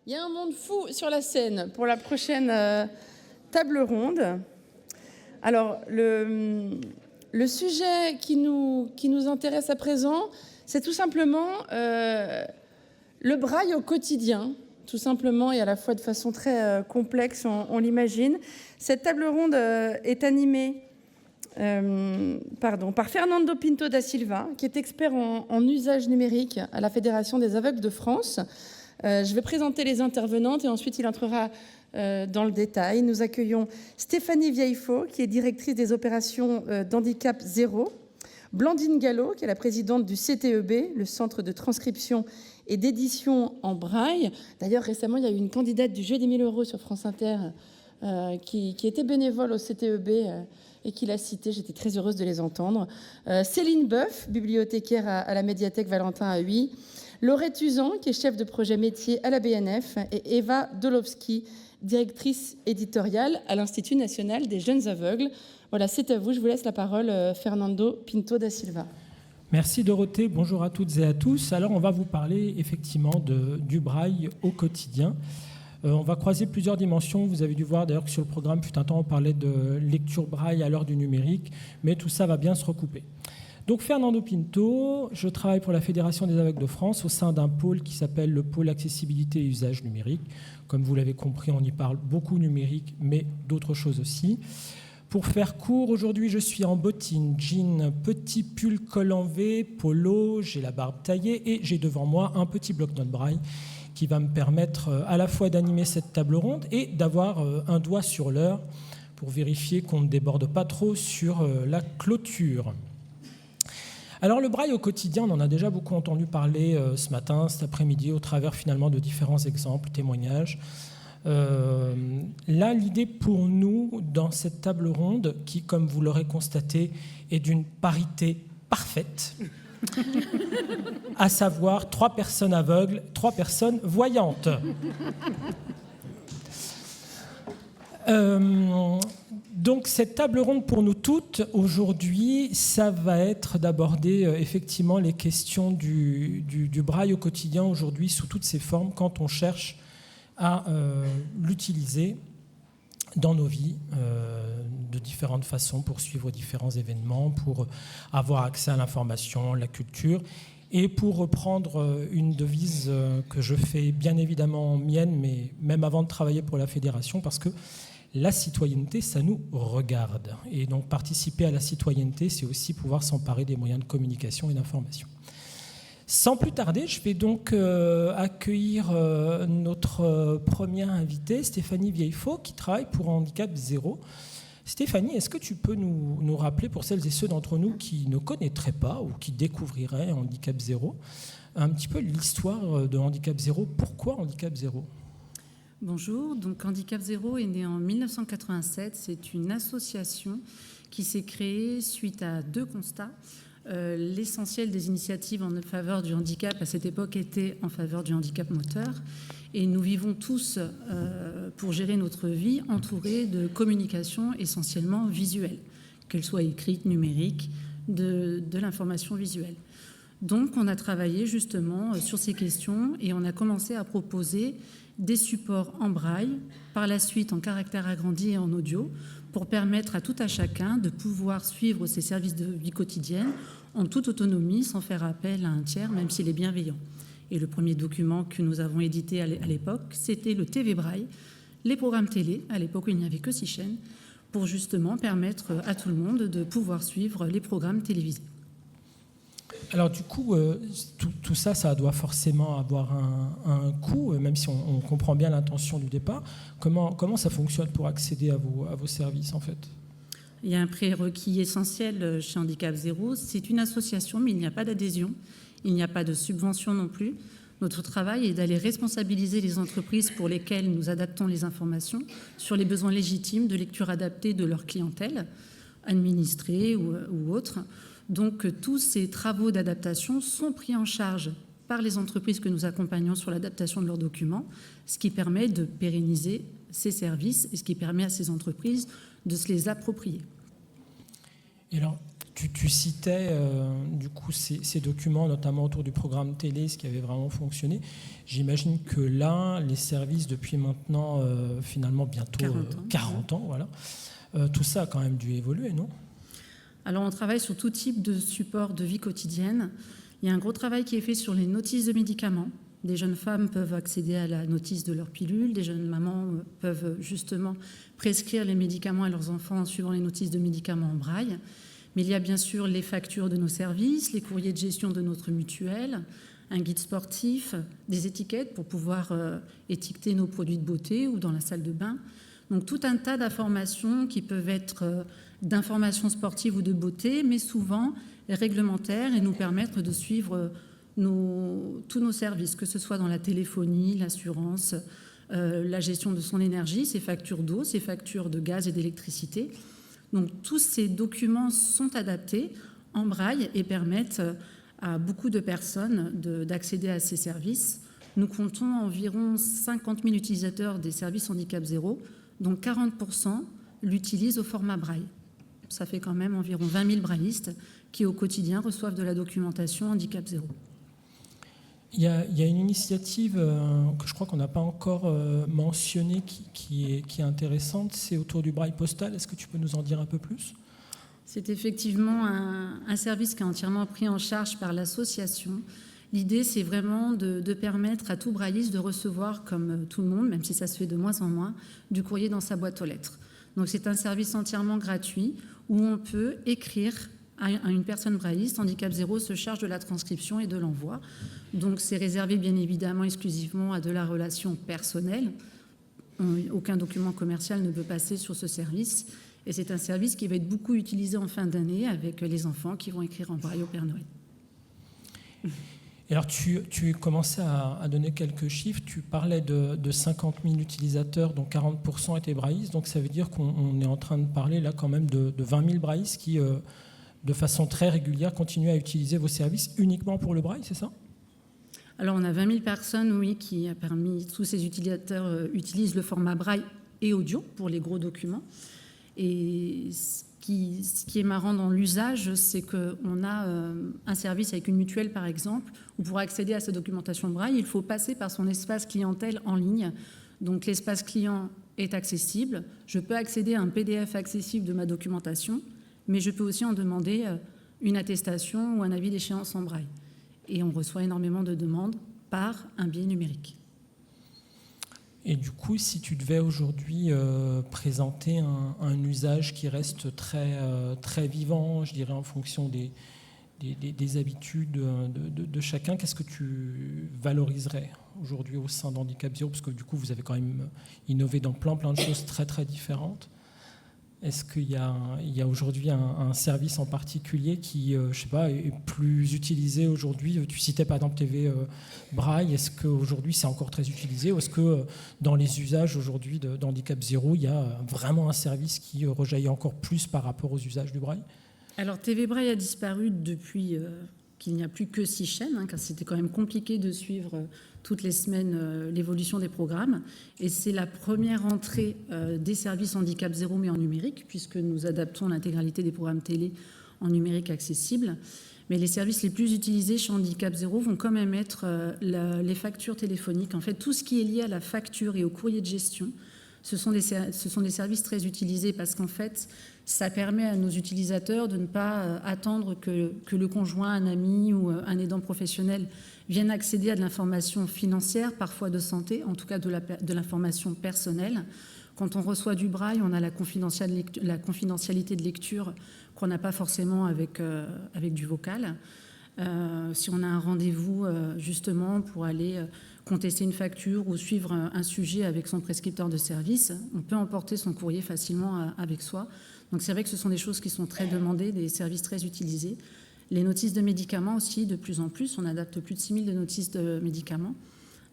Il y a un monde fou sur la scène pour la prochaine table ronde. Alors, le sujet qui nous intéresse à présent, c'est tout simplement le braille au quotidien, tout simplement, et à la fois de façon très complexe, on l'imagine. Cette table ronde est animée par Fernando Pinto da Silva, qui est expert en usage numérique à la Fédération des aveugles de France. Je vais présenter les intervenantes et ensuite il entrera dans le détail. Nous accueillons Stéphanie Vieillefaux, qui est directrice des opérations d'handicap zéro, Blandine Gallo, qui est la présidente du CTEB, le Centre de transcription et d'édition en braille. D'ailleurs, récemment, il y a eu une candidate du jeu des 1000 € sur France Inter qui était bénévole au CTEB et qui l'a citée. J'étais très heureuse de les entendre. Céline Boeuf, bibliothécaire à la médiathèque Valentin à Huy. Laurette Usan, qui est chef de projet métier à la BNF, et Eva Dolowski, directrice éditoriale à l'Institut national des jeunes aveugles. Voilà, c'est à vous. Je vous laisse la parole, Fernando Pinto da Silva. Merci Dorothée, bonjour à toutes et à tous. Alors on va vous parler effectivement du braille au quotidien. On va croiser plusieurs dimensions. Vous avez dû voir d'ailleurs que sur le programme, fut un temps, on parlait de lecture braille à l'heure du numérique, mais tout ça va bien se recouper. Donc Fernando Pinto, je travaille pour la Fédération des aveugles de France au sein d'un pôle qui s'appelle le pôle accessibilité et usage numérique. Comme vous l'avez compris, on y parle beaucoup numérique, mais d'autres choses aussi. Pour faire court, aujourd'hui, je suis en bottines, jean, petit pull col en V, polo, j'ai la barbe taillée et j'ai devant moi un petit bloc-notes braille qui va me permettre à la fois d'animer cette table ronde et d'avoir un doigt sur l'heure pour vérifier qu'on ne déborde pas trop sur la clôture. Alors le braille au quotidien, on en a déjà beaucoup entendu parler ce matin, cet après-midi, au travers finalement de différents exemples, témoignages. Là, l'idée pour nous, dans cette table ronde, qui, comme vous l'aurez constaté, est d'une parité parfaite, à savoir 3 personnes aveugles, 3 personnes voyantes. Donc cette table ronde pour nous toutes aujourd'hui, ça va être d'aborder effectivement les questions du braille au quotidien aujourd'hui sous toutes ses formes quand on cherche à l'utiliser dans nos vies de différentes façons pour suivre différents événements, pour avoir accès à l'information, la culture. Et pour reprendre une devise que je fais bien évidemment mienne, mais même avant de travailler pour la Fédération, parce que la citoyenneté, ça nous regarde. Et donc participer à la citoyenneté, c'est aussi pouvoir s'emparer des moyens de communication et d'information. Sans plus tarder, je vais donc accueillir notre première invitée, Stéphanie Vieillefaux, qui travaille pour Handicap Zéro. Stéphanie, est-ce que tu peux nous rappeler, pour celles et ceux d'entre nous qui ne connaîtraient pas ou qui découvriraient Handicap Zéro, un petit peu l'histoire de Handicap Zéro? Pourquoi Handicap Zéro? Bonjour, donc Handicap Zéro est né en 1987. C'est une association qui s'est créée suite à 2 constats. L'essentiel des initiatives en faveur du handicap à cette époque était en faveur du handicap moteur. Et nous vivons tous, pour gérer notre vie, entourés de communication essentiellement visuelle, qu'elle soit écrite, numérique, de l'information visuelle. Donc on a travaillé justement sur ces questions et on a commencé à proposer des supports en braille, par la suite en caractère agrandi et en audio, pour permettre à tout à chacun de pouvoir suivre ses services de vie quotidienne en toute autonomie, sans faire appel à un tiers, même s'il est bienveillant. Et le premier document que nous avons édité à l'époque, c'était le TV Braille, les programmes télé, à l'époque où il n'y avait que 6 chaînes, pour justement permettre à tout le monde de pouvoir suivre les programmes télévisés. Alors du coup, tout ça, ça doit forcément avoir un coût, même si on comprend bien l'intention du départ. Comment ça fonctionne pour accéder à vos services, en fait? Il y a un prérequis essentiel chez Handicap Zéro. C'est une association, mais il n'y a pas d'adhésion. Il n'y a pas de subvention non plus. Notre travail est d'aller responsabiliser les entreprises pour lesquelles nous adaptons les informations sur les besoins légitimes de lecture adaptée de leur clientèle, administrée ou autre. Donc tous ces travaux d'adaptation sont pris en charge par les entreprises que nous accompagnons sur l'adaptation de leurs documents, ce qui permet de pérenniser ces services et ce qui permet à ces entreprises de se les approprier. Et alors, Tu citais du coup ces documents, notamment autour du programme télé, ce qui avait vraiment fonctionné. J'imagine que là, les services, depuis maintenant finalement bientôt 40 ans, voilà, tout ça a quand même dû évoluer, non ? Alors on travaille sur tout type de support de vie quotidienne. Il y a un gros travail qui est fait sur les notices de médicaments. Des jeunes femmes peuvent accéder à la notice de leur pilule, des jeunes mamans peuvent justement prescrire les médicaments à leurs enfants en suivant les notices de médicaments en braille. Mais il y a bien sûr les factures de nos services, les courriers de gestion de notre mutuelle, un guide sportif, des étiquettes pour pouvoir étiqueter nos produits de beauté ou dans la salle de bain. Donc tout un tas d'informations qui peuvent être d'informations sportives ou de beauté, mais souvent réglementaires et nous permettre de suivre tous nos services, que ce soit dans la téléphonie, l'assurance, la gestion de son énergie, ses factures d'eau, ses factures de gaz et d'électricité. Donc tous ces documents sont adaptés en braille et permettent à beaucoup de personnes d'accéder à ces services. Nous comptons environ 50 000 utilisateurs des services handicap zéro, dont 40% l'utilisent au format braille. Ça fait quand même environ 20 000 braillistes qui au quotidien reçoivent de la documentation handicap zéro. Il y a une initiative que je crois qu'on n'a pas encore mentionnée qui est intéressante, c'est autour du braille postal. Est-ce que tu peux nous en dire un peu plus ? C'est effectivement un service qui est entièrement pris en charge par l'association. L'idée, c'est vraiment de permettre à tout brailliste de recevoir, comme tout le monde, même si ça se fait de moins en moins, du courrier dans sa boîte aux lettres. Donc c'est un service entièrement gratuit où on peut écrire à une personne brailliste. Handicap Zéro se charge de la transcription et de l'envoi. Donc c'est réservé bien évidemment exclusivement à de la relation personnelle. Aucun document commercial ne peut passer sur ce service. Et c'est un service qui va être beaucoup utilisé en fin d'année avec les enfants qui vont écrire en braille au Père Noël. Et alors tu commençais à donner quelques chiffres. Tu parlais de 50 000 utilisateurs, dont 40% étaient braillistes. Donc ça veut dire qu'on est en train de parler là quand même de 20 000 braillistes qui, de façon très régulière, continuent à utiliser vos services uniquement pour le braille, c'est ça ? Alors on a 20 000 personnes, oui, qui a permis, tous ces utilisateurs utilisent le format braille et audio pour les gros documents. Et ce qui est marrant dans l'usage, c'est qu'on a un service avec une mutuelle, par exemple, où pour accéder à cette documentation braille, il faut passer par son espace clientèle en ligne. Donc l'espace client est accessible. Je peux accéder à un PDF accessible de ma documentation, mais je peux aussi en demander une attestation ou un avis d'échéance en braille. Et on reçoit énormément de demandes par un biais numérique. Et du coup, si tu devais aujourd'hui présenter un usage qui reste très vivant, je dirais en fonction des habitudes de chacun, qu'est-ce que tu valoriserais aujourd'hui au sein d'Handicap Zéro ? Parce que du coup, vous avez quand même innové dans plein de choses très différentes. Est-ce qu'il y a aujourd'hui un service en particulier qui, je sais pas, est plus utilisé aujourd'hui ? Tu citais par exemple TV Braille. Est-ce qu'aujourd'hui c'est encore très utilisé ? Ou est-ce que dans les usages aujourd'hui d'Handicap Zéro, il y a vraiment un service qui rejaillit encore plus par rapport aux usages du Braille ? Alors TV Braille a disparu depuis qu'il n'y a plus que 6 chaînes, car c'était quand même compliqué de suivre toutes les semaines l'évolution des programmes. Et c'est la première entrée des services Handicap Zéro, mais en numérique, puisque nous adaptons l'intégralité des programmes télé en numérique accessible. Mais les services les plus utilisés chez Handicap Zéro vont quand même être les factures téléphoniques. En fait, tout ce qui est lié à la facture et au courrier de gestion, ce sont des services très utilisés parce qu'en fait, ça permet à nos utilisateurs de ne pas attendre que le conjoint, un ami ou un aidant professionnel vienne accéder à de l'information financière, parfois de santé, en tout cas de l'information personnelle. Quand on reçoit du braille, on a la confidentialité de lecture qu'on n'a pas forcément avec du vocal. Si on a un rendez-vous justement pour aller contester une facture ou suivre un sujet avec son prescripteur de service, on peut emporter son courrier facilement avec soi. Donc c'est vrai que ce sont des choses qui sont très demandées, des services très utilisés. Les notices de médicaments aussi, de plus en plus, on adapte plus de 6000 de notices de médicaments.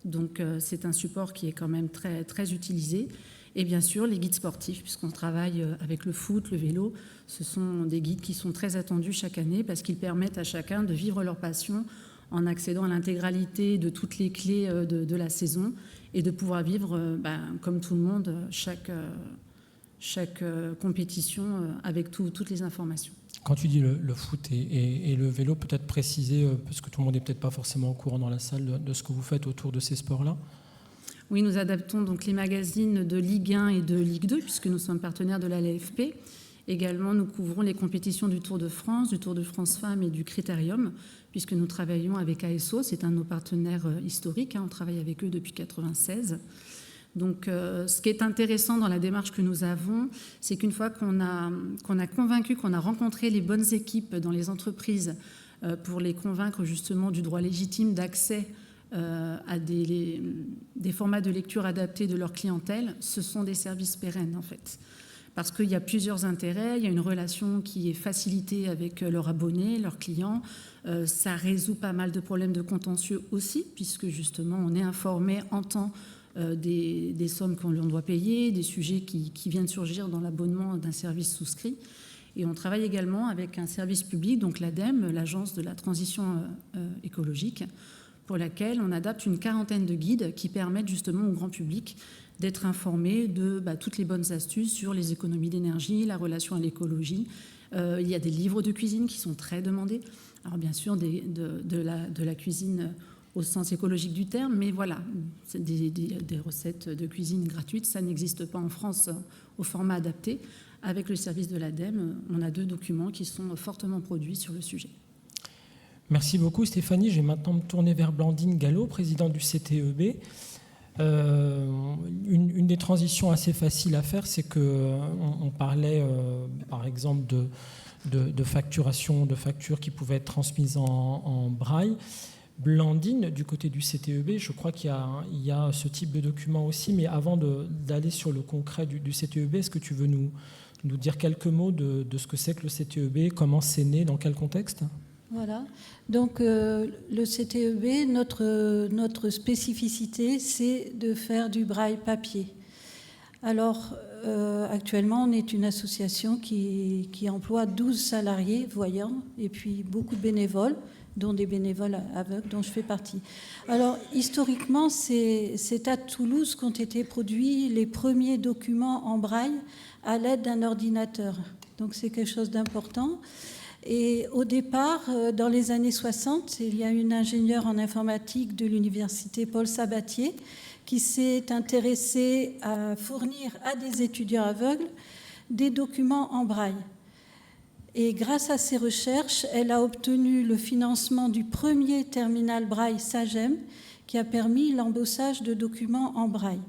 Donc c'est un support qui est quand même très utilisé. Et bien sûr, les guides sportifs, puisqu'on travaille avec le foot, le vélo, ce sont des guides qui sont très attendus chaque année parce qu'ils permettent à chacun de vivre leur passion en accédant à l'intégralité de toutes les clés de la saison et de pouvoir vivre, comme tout le monde, chaque chaque compétition avec toutes les informations. Quand tu dis le foot et le vélo, peut-être préciser, parce que tout le monde n'est peut-être pas forcément au courant dans la salle de ce que vous faites autour de ces sports-là. Oui, nous adaptons donc les magazines de Ligue 1 et de Ligue 2, puisque nous sommes partenaires de la LFP. Également, nous couvrons les compétitions du Tour de France Femmes et du Critérium, puisque nous travaillons avec ASO, c'est un de nos partenaires historiques, on travaille avec eux depuis 1996. Donc, ce qui est intéressant dans la démarche que nous avons, c'est qu'une fois qu'on a convaincu, qu'on a rencontré les bonnes équipes dans les entreprises pour les convaincre justement du droit légitime d'accès à des formats de lecture adaptés de leur clientèle, ce sont des services pérennes en fait. Parce qu'il y a plusieurs intérêts, il y a une relation qui est facilitée avec leurs abonnés, leurs clients, ça résout pas mal de problèmes de contentieux aussi, puisque justement on est informé en temps des sommes qu'on doit payer, des sujets qui viennent surgir dans l'abonnement d'un service souscrit. Et on travaille également avec un service public, donc l'ADEME, l'Agence de la transition écologique, pour laquelle on adapte une quarantaine de guides qui permettent justement au grand public d'être informé de toutes les bonnes astuces sur les économies d'énergie, la relation à l'écologie. Il y a des livres de cuisine qui sont très demandés. Alors bien sûr, de la cuisine au sens écologique du terme, mais voilà, des recettes de cuisine gratuites, ça n'existe pas en France au format adapté. Avec le service de l'ADEME, on a 2 documents qui sont fortement produits sur le sujet. Merci beaucoup Stéphanie. Je vais maintenant me tourner vers Blandine Gallo, présidente du CTEB. Une des transitions assez faciles à faire, c'est qu'on parlait par exemple de facturation, de factures qui pouvaient être transmises en braille. Blandine, du côté du CTEB, je crois qu'il y a ce type de document aussi, mais avant d'aller sur le concret du CTEB, est-ce que tu veux nous dire quelques mots de ce que c'est que le CTEB, comment c'est né, dans quel contexte ? Voilà. Donc, le CTEB, notre spécificité, c'est de faire du braille papier. Alors, actuellement, on est une association qui emploie 12 salariés voyants et puis beaucoup de bénévoles, dont des bénévoles aveugles, dont je fais partie. Alors, historiquement, c'est à Toulouse qu'ont été produits les premiers documents en braille à l'aide d'un ordinateur. Donc, c'est quelque chose d'important. Et au départ, dans les années 60, il y a une ingénieure en informatique de l'université Paul Sabatier qui s'est intéressée à fournir à des étudiants aveugles des documents en braille. Et grâce à ses recherches, elle a obtenu le financement du premier terminal braille SAGEM qui a permis l'embossage de documents en braille.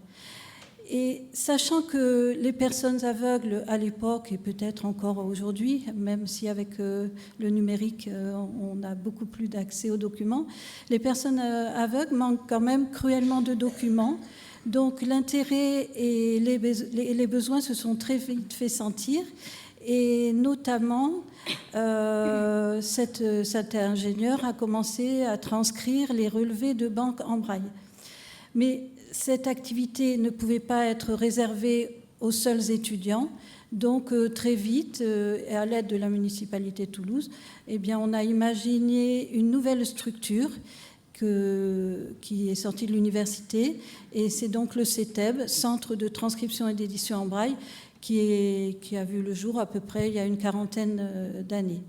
Et sachant que les personnes aveugles à l'époque, et peut-être encore aujourd'hui, même si avec le numérique on a beaucoup plus d'accès aux documents, les personnes aveugles manquent quand même cruellement de documents. Donc l'intérêt et les besoins se sont très vite fait sentir. Et notamment, cet ingénieur a commencé à transcrire les relevés de banque en braille. Mais cette activité ne pouvait pas être réservée aux seuls étudiants. Donc, très vite, et à l'aide de la municipalité de Toulouse, eh bien, on a imaginé une nouvelle structure qui est sortie de l'université. Et c'est donc le CETEB, Centre de transcription et d'édition en braille, qui a vu le jour à peu près il y a une quarantaine d'années.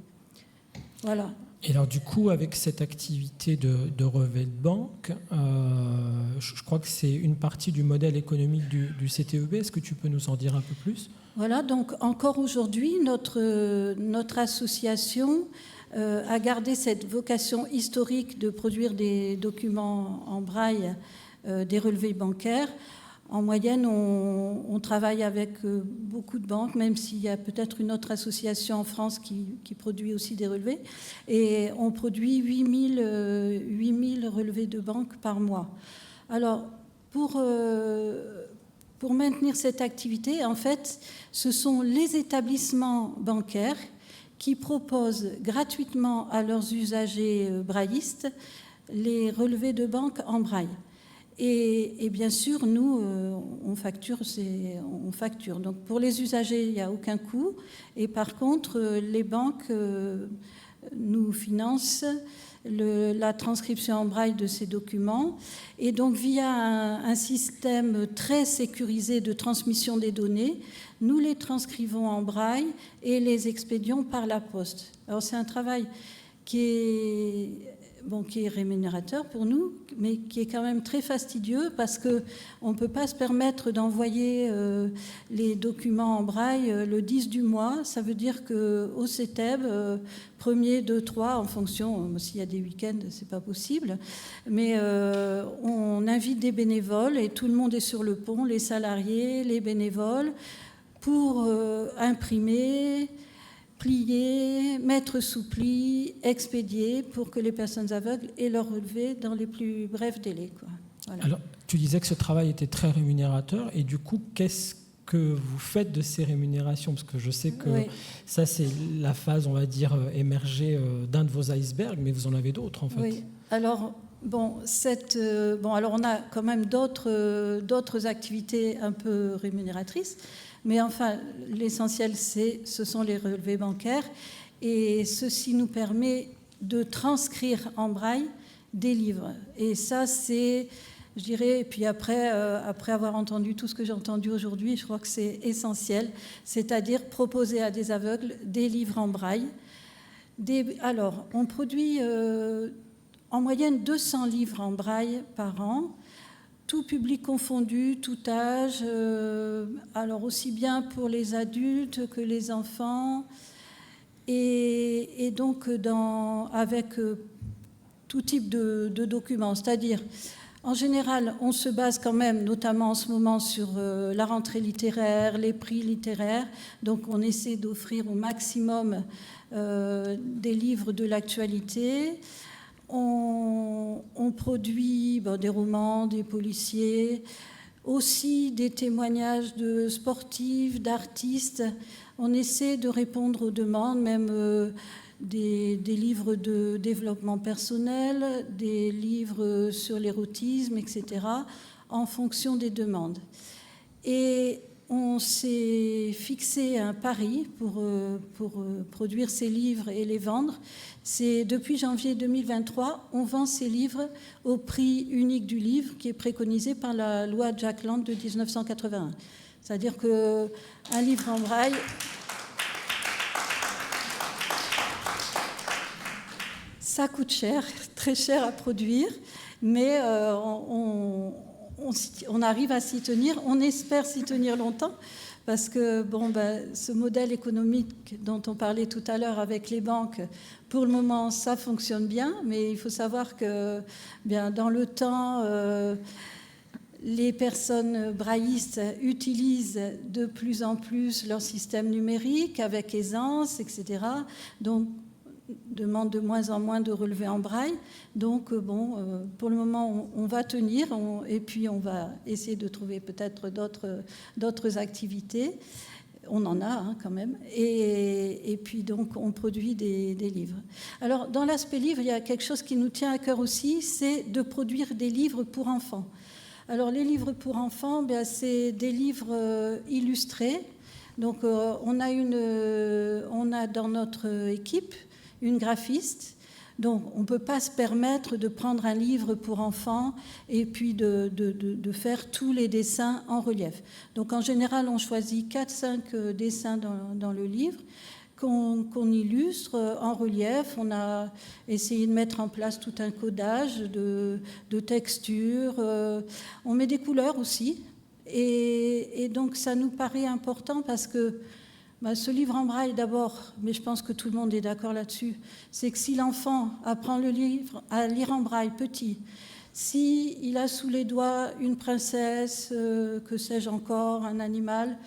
Voilà. Et alors du coup, avec cette activité de relevé de banque, je crois que c'est une partie du modèle économique du CTEB. Est-ce que tu peux nous en dire un peu plus ? Voilà, donc encore aujourd'hui, notre association a gardé cette vocation historique de produire des documents en braille, des relevés bancaires. En moyenne, on travaille avec beaucoup de banques, même s'il y a peut-être une autre association en France qui produit aussi des relevés. Et on produit 8000 relevés de banque par mois. Alors, pour maintenir cette activité, en fait, ce sont les établissements bancaires qui proposent gratuitement à leurs usagers braillistes les relevés de banque en braille. Et bien sûr, nous, on facture. Donc, pour les usagers, il n'y a aucun coût. Et par contre, les banques nous financent la transcription en braille de ces documents. Et donc, via un système très sécurisé de transmission des données, nous les transcrivons en braille et les expédions par la poste. Alors, c'est un travail qui est rémunérateur pour nous, mais qui est quand même très fastidieux parce qu'on ne peut pas se permettre d'envoyer les documents en braille le 10 du mois. Ça veut dire qu'au CETEB, 1er, 2, 3, en fonction, s'il y a des week-ends, c'est pas possible, mais on invite des bénévoles et tout le monde est sur le pont, les salariés, les bénévoles, pour imprimer, plier, mettre sous pli, expédier pour que les personnes aveugles aient leur relevé dans les plus brefs délais. Voilà. Alors, tu disais que ce travail était très rémunérateur et du coup, qu'est-ce que vous faites de ces rémunérations? Parce que je sais que ça, c'est la phase, on va dire, émergée d'un de vos icebergs, mais vous en avez d'autres, en fait. Oui, alors... alors on a quand même d'autres activités un peu rémunératrices, mais enfin, l'essentiel, ce sont les relevés bancaires, et ceci nous permet de transcrire en braille des livres. Et ça, c'est, je dirais, et puis après avoir entendu tout ce que j'ai entendu aujourd'hui, je crois que c'est essentiel, c'est-à-dire proposer à des aveugles des livres en braille. Alors, on produit... en moyenne 200 livres en braille par an, tout public confondu, tout âge, alors aussi bien pour les adultes que les enfants, et donc avec tout type de documents. C'est-à-dire, en général, on se base quand même, notamment en ce moment, sur la rentrée littéraire, les prix littéraires, donc on essaie d'offrir au maximum des livres de l'actualité. On produit des romans, des policiers, aussi des témoignages de sportifs, d'artistes. On essaie de répondre aux demandes, même des livres de développement personnel, des livres sur l'érotisme, etc., en fonction des demandes. Et on s'est fixé un pari pour produire ces livres et les vendre. C'est depuis janvier 2023, on vend ces livres au prix unique du livre qui est préconisé par la loi Jack Land de 1981. C'est-à-dire qu'un livre en braille, ça coûte cher, très cher à produire, mais on arrive à s'y tenir, on espère s'y tenir longtemps, parce que ce modèle économique dont on parlait tout à l'heure avec les banques, pour le moment, ça fonctionne bien, mais il faut savoir que dans le temps, les personnes braillistes utilisent de plus en plus leur système numérique avec aisance, etc. Donc, demande de moins en moins de relevés en braille. Donc, pour le moment, on va tenir et puis on va essayer de trouver peut-être d'autres activités. On en a quand même. Et puis, donc, on produit des livres. Alors, dans l'aspect livre, il y a quelque chose qui nous tient à cœur aussi, c'est de produire des livres pour enfants. Alors, les livres pour enfants, c'est des livres illustrés. Donc, on a dans notre équipe une graphiste. Donc, on ne peut pas se permettre de prendre un livre pour enfants et puis de faire tous les dessins en relief. Donc, en général, on choisit 4-5 dessins dans le livre qu'on illustre en relief. On a essayé de mettre en place tout un codage de textures. On met des couleurs aussi. Et donc, ça nous paraît important parce que ce livre en braille, d'abord, mais je pense que tout le monde est d'accord là-dessus, c'est que si l'enfant apprend le livre à lire en braille petit, s'il a sous les doigts une princesse, que sais-je encore, un animal,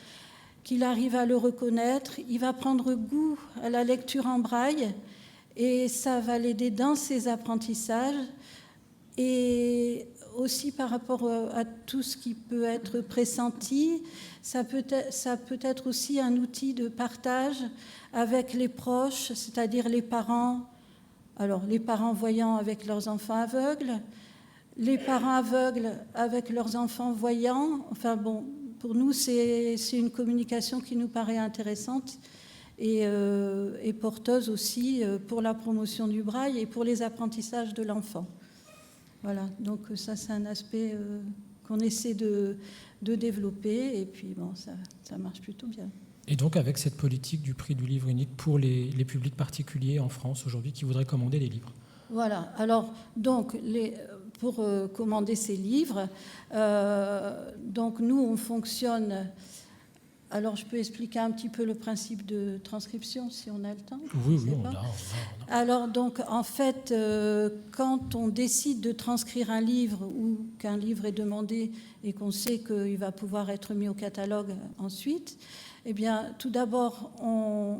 qu'il arrive à le reconnaître, il va prendre goût à la lecture en braille et ça va l'aider dans ses apprentissages. Et aussi par rapport à tout ce qui peut être pressenti, ça peut être aussi un outil de partage avec les proches, c'est-à-dire les parents. Alors, les parents voyants avec leurs enfants aveugles, les parents aveugles avec leurs enfants voyants. Enfin bon, pour nous, c'est une communication qui nous paraît intéressante et porteuse aussi pour la promotion du braille et pour les apprentissages de l'enfant. Voilà, donc ça c'est un aspect qu'on essaie de développer, et puis bon, ça marche plutôt bien. Et donc avec cette politique du prix du livre unique pour les publics particuliers en France aujourd'hui qui voudraient commander des livres. Voilà, alors donc pour commander ces livres, donc nous on fonctionne. Alors, je peux expliquer un petit peu le principe de transcription, si on a le temps. Oui, on a. Alors, donc, en fait, quand on décide de transcrire un livre ou qu'un livre est demandé et qu'on sait qu'il va pouvoir être mis au catalogue ensuite, eh bien, tout d'abord, on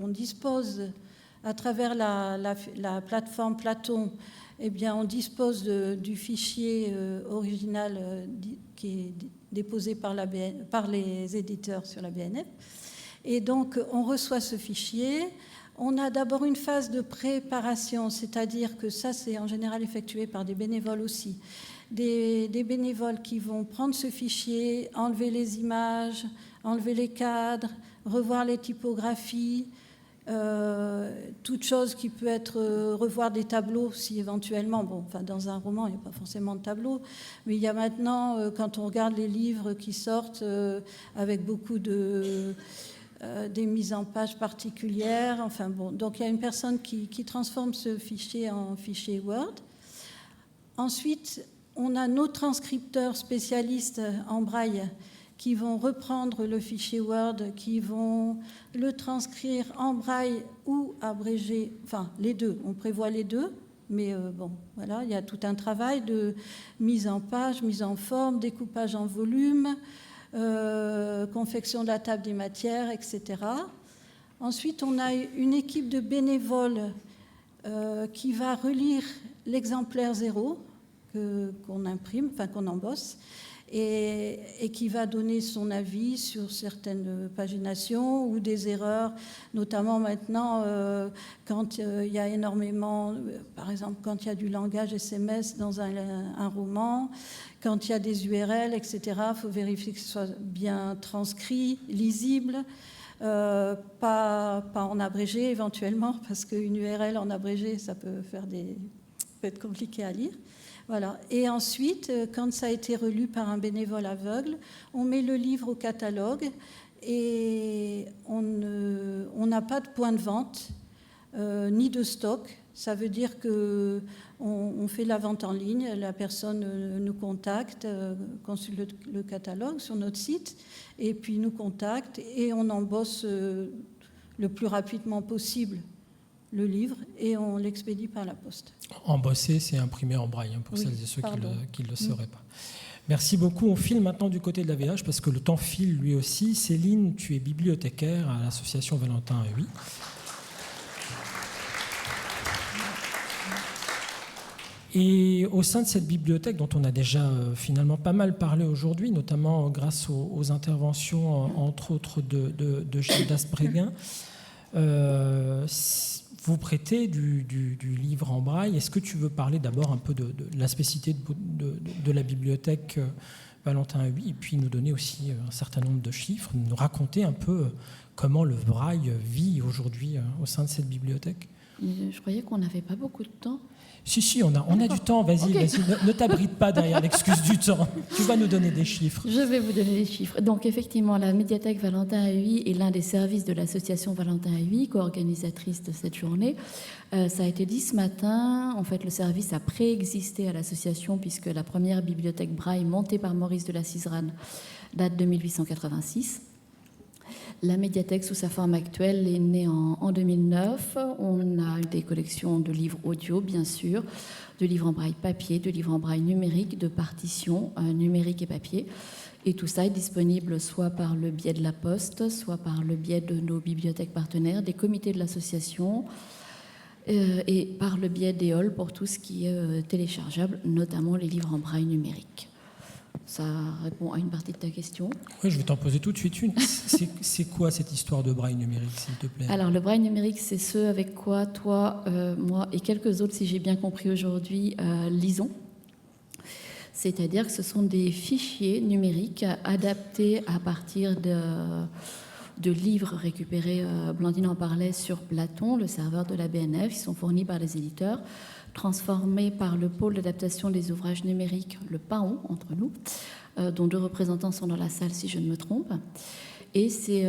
dispose, à travers la plateforme Platon, eh bien, on dispose du fichier original qui est déposé par les éditeurs sur la BNF. Et donc, on reçoit ce fichier. On a d'abord une phase de préparation, c'est-à-dire que ça, c'est en général effectué par des bénévoles aussi. Des bénévoles qui vont prendre ce fichier, enlever les images, enlever les cadres, revoir les typographies, toute chose qui peut être revoir des tableaux si éventuellement, bon, enfin dans un roman il n'y a pas forcément de tableaux, mais il y a maintenant quand on regarde les livres qui sortent avec beaucoup des mises en page particulières, enfin bon, donc il y a une personne qui transforme ce fichier en fichier Word. Ensuite, on a nos transcripteurs spécialistes en braille qui vont reprendre le fichier Word, qui vont le transcrire en braille ou abrégé, enfin les deux, on prévoit les deux, mais bon, voilà, il y a tout un travail de mise en page, mise en forme, découpage en volume, confection de la table des matières, etc. Ensuite, on a une équipe de bénévoles qui va relire l'exemplaire 0 qu'on imprime, enfin qu'on embosse, et qui va donner son avis sur certaines paginations ou des erreurs, notamment maintenant quand il y a énormément, par exemple quand il y a du langage SMS dans un roman, quand il y a des URL, etc., il faut vérifier que ce soit bien transcrit, lisible, pas en abrégé éventuellement, parce qu'une URL en abrégé, ça peut être compliqué à lire. Voilà. Et ensuite, quand ça a été relu par un bénévole aveugle, on met le livre au catalogue et on n'a pas de point de vente ni de stock. Ça veut dire qu'on fait la vente en ligne, la personne nous contacte, consulte le catalogue sur notre site et puis nous contacte et on embosse le plus rapidement possible le livre et on l'expédie par la poste. Embossé, c'est imprimé en braille, pour celles et ceux qui ne le sauraient pas. Merci beaucoup. On file maintenant du côté de la VH parce que le temps file lui aussi. Céline, tu es bibliothécaire à l'association Valentin Huy. Et au sein de cette bibliothèque, dont on a déjà finalement pas mal parlé aujourd'hui, notamment grâce aux interventions, entre autres, de Gilles Asbréguin, vous prêtez du livre en braille. Est-ce que tu veux parler d'abord un peu de la spécificité de la bibliothèque Valentin Huy, et puis nous donner aussi un certain nombre de chiffres, nous raconter un peu comment le braille vit aujourd'hui au sein de cette bibliothèque? Je croyais qu'on n'avait pas beaucoup de temps. Si, on a du temps. Vas-y, Okay. vas-y, ne t'abrite pas derrière l'excuse du temps. Tu vas nous donner des chiffres. Je vais vous donner des chiffres. Donc, effectivement, la médiathèque Valentin Huy est l'un des services de l'association Valentin Huy, co-organisatrice de cette journée. Ça a été dit ce matin. En fait, le service a préexisté à l'association puisque la première bibliothèque braille montée par Maurice de la Ciserane date de 1886. La médiathèque, sous sa forme actuelle, est née en 2009. On a des collections de livres audio, bien sûr, de livres en braille papier, de livres en braille numérique, de partitions numériques et papier. Et tout ça est disponible soit par le biais de la Poste, soit par le biais de nos bibliothèques partenaires, des comités de l'association, et par le biais des halls pour tout ce qui est téléchargeable, notamment les livres en braille numérique. Ça répond à une partie de ta question. Oui, je vais t'en poser tout de suite une. C'est quoi cette histoire de braille numérique, s'il te plaît? Alors, le braille numérique, c'est ce avec quoi toi, moi et quelques autres, si j'ai bien compris aujourd'hui, lisons. C'est-à-dire que ce sont des fichiers numériques adaptés à partir de livres récupérés, Blandine en parlait, sur Platon, le serveur de la BNF. Ils sont fournis par les éditeurs, transformés par le pôle d'adaptation des ouvrages numériques, le PAON, entre nous, dont 2 représentants sont dans la salle, si je ne me trompe. Et ces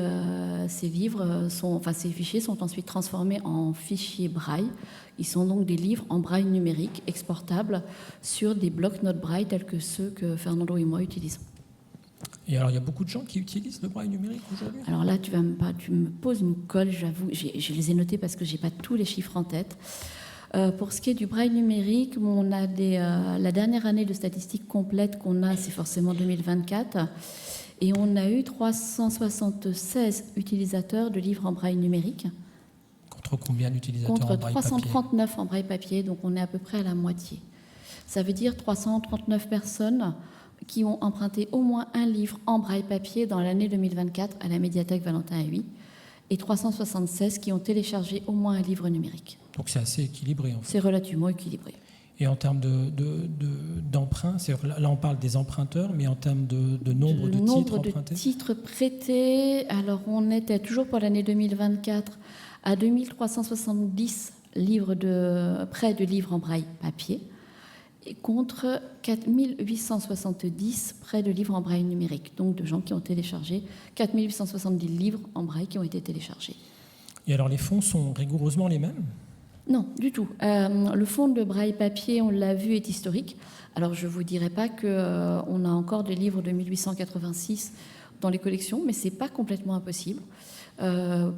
fichiers sont ensuite transformés en fichiers braille. Ils sont donc des livres en braille numérique exportables sur des blocs-notes braille tels que ceux que Fernando et moi utilisons. Et alors, il y a beaucoup de gens qui utilisent le braille numérique aujourd'hui ? Alors là, tu me poses une colle, j'avoue. Je les ai notés parce que je n'ai pas tous les chiffres en tête. Pour ce qui est du braille numérique, on a la dernière année de statistiques complètes qu'on a, c'est forcément 2024. Et on a eu 376 utilisateurs de livres en braille numérique. Contre combien d'utilisateurs contre en braille papier ? 339 en braille papier, donc on est à peu près à la moitié. Ça veut dire 339 personnes qui ont emprunté au moins un livre en braille papier dans l'année 2024 à la médiathèque Valentin Huy, et 376 qui ont téléchargé au moins un livre numérique. Donc c'est assez équilibré en fait. C'est relativement équilibré. Et en termes d'emprunt, là on parle des emprunteurs, mais en termes de nombre de titres empruntés ? Titres prêtés, alors on était toujours pour l'année 2024 à 2370 prêts de livres en braille papier, et contre 4870 prêts de livres en braille numérique, donc de gens qui ont téléchargé 4870 livres en braille qui ont été téléchargés. Et alors les fonds sont rigoureusement les mêmes ? Non, du tout. Le fonds de braille papier, on l'a vu, est historique. Alors, je ne vous dirai pas qu'on a encore des livres de 1886 dans les collections, mais ce n'est pas complètement impossible.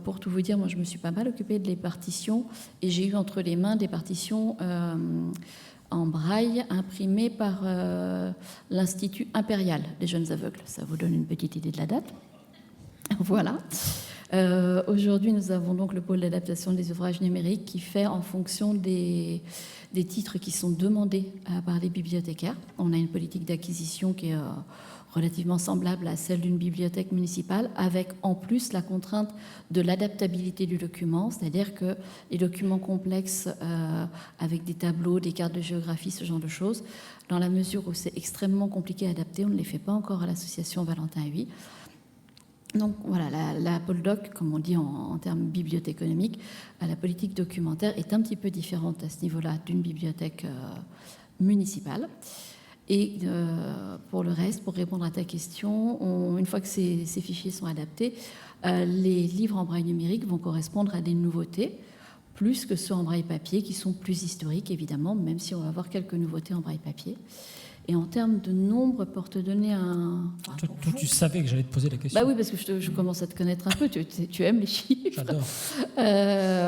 Pour tout vous dire, moi, je me suis pas mal occupée des partitions et j'ai eu entre les mains des partitions en braille imprimées par l'Institut impérial des jeunes aveugles. Ça vous donne une petite idée de la date. Voilà. Aujourd'hui, nous avons donc le pôle d'adaptation des ouvrages numériques qui fait en fonction des titres qui sont demandés par les bibliothécaires. On a une politique d'acquisition qui est relativement semblable à celle d'une bibliothèque municipale, avec en plus la contrainte de l'adaptabilité du document, c'est-à-dire que les documents complexes avec des tableaux, des cartes de géographie, ce genre de choses, dans la mesure où c'est extrêmement compliqué à adapter, on ne les fait pas encore à l'association Valentin Huy. Donc voilà, la Poldoc, comme on dit en termes bibliothéconomiques, la politique documentaire est un petit peu différente à ce niveau-là d'une bibliothèque municipale. Et pour le reste, pour répondre à ta question, une fois que ces fichiers sont adaptés, les livres en braille numérique vont correspondre à des nouveautés, plus que ceux en braille papier, qui sont plus historiques, évidemment, même si on va avoir quelques nouveautés en braille papier. Et en termes de nombre, pour te donner un... Tu savais que j'allais te poser la question. Bah oui, parce que je commence à te connaître un peu, tu aimes les chiffres. J'adore.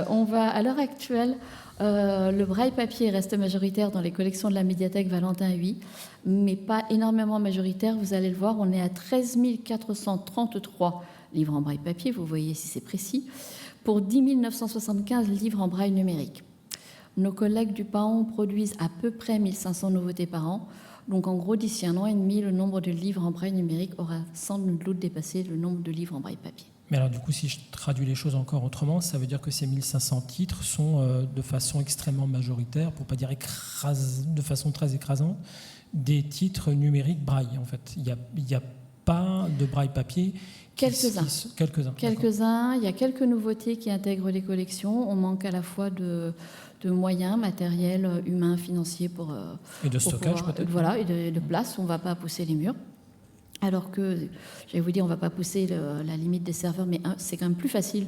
On va, à l'heure actuelle, le braille papier reste majoritaire dans les collections de la médiathèque Valentin Huy, mais pas énormément majoritaire. Vous allez le voir, on est à 13 433 livres en braille papier, vous voyez si c'est précis, pour 10 975 livres en braille numérique. Nos collègues du PAON produisent à peu près 1500 nouveautés par an. Donc en gros, d'ici 1 an et demi, le nombre de livres en braille numérique aura sans doute dépassé le nombre de livres en braille papier. Mais alors du coup, si je traduis les choses encore autrement, ça veut dire que ces 1500 titres sont de façon extrêmement majoritaire, pour ne pas dire de façon très écrasante, des titres numériques braille en fait. Il n'y a pas de braille papier. Quelques-uns. Quelques-uns. Il y a quelques nouveautés qui intègrent les collections. On manque à la fois de moyens matériels, humains, financiers et de stockage peut-être. Voilà, et de place. On ne va pas pousser les murs. Alors que, je vais vous dire, on ne va pas pousser la limite des serveurs, mais c'est quand même plus facile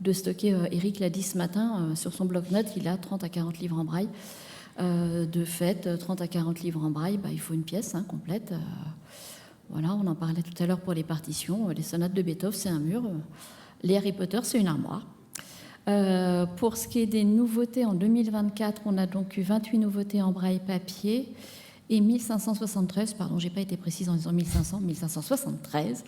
de stocker. Eric l'a dit ce matin, sur son bloc-notes, il a 30 à 40 livres en braille. De fait, 30 à 40 livres en braille, il faut une pièce complète. Voilà, on en parlait tout à l'heure pour les partitions. Les sonates de Beethoven, c'est un mur. Les Harry Potter, c'est une armoire. Pour ce qui est des nouveautés, en 2024, on a donc eu 28 nouveautés en braille papier et 1573, pardon, j'ai pas été précise en disant 1573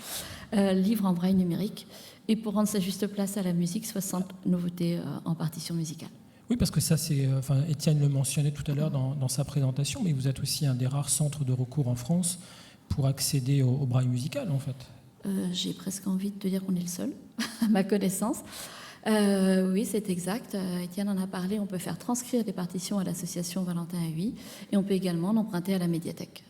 livres en braille numérique. Et pour rendre sa juste place à la musique, 60 nouveautés en partition musicale. Oui, parce que ça, Étienne le mentionnait tout à l'heure dans sa présentation, mais vous êtes aussi un des rares centres de recours en France pour accéder au braille musical, en fait. J'ai presque envie de te dire qu'on est le seul, à ma connaissance. Oui, c'est exact. Étienne en a parlé. On peut faire transcrire des partitions à l'association Valentin Huy et on peut également l'emprunter à la médiathèque.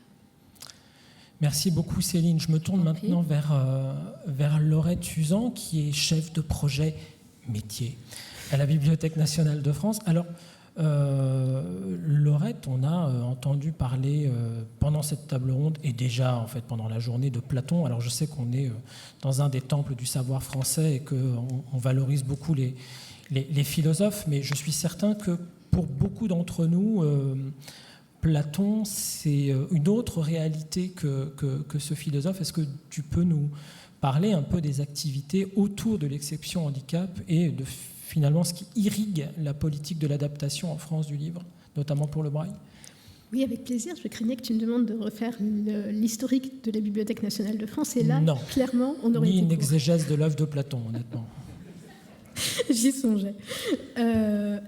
Merci beaucoup Céline. Je me tourne maintenant vers Laurette Usan, qui est chef de projet métier à la Bibliothèque nationale de France. Alors, Laurette, on a entendu parler pendant cette table ronde et déjà en fait pendant la journée de Platon. Alors je sais qu'on est dans un des temples du savoir français et qu'on valorise beaucoup les philosophes, mais je suis certain que pour beaucoup d'entre nous, Platon, c'est une autre réalité que ce philosophe. Est-ce que tu peux nous parler un peu des activités autour de l'exception handicap et de finalement ce qui irrigue la politique de l'adaptation en France du livre, notamment pour le braille? Oui, avec plaisir. Je craignais que tu me demandes de refaire l'historique de la Bibliothèque nationale de France. Et là, non, clairement, on aurait ni été une exégèse de l'œuvre de Platon, honnêtement. J'y songeais.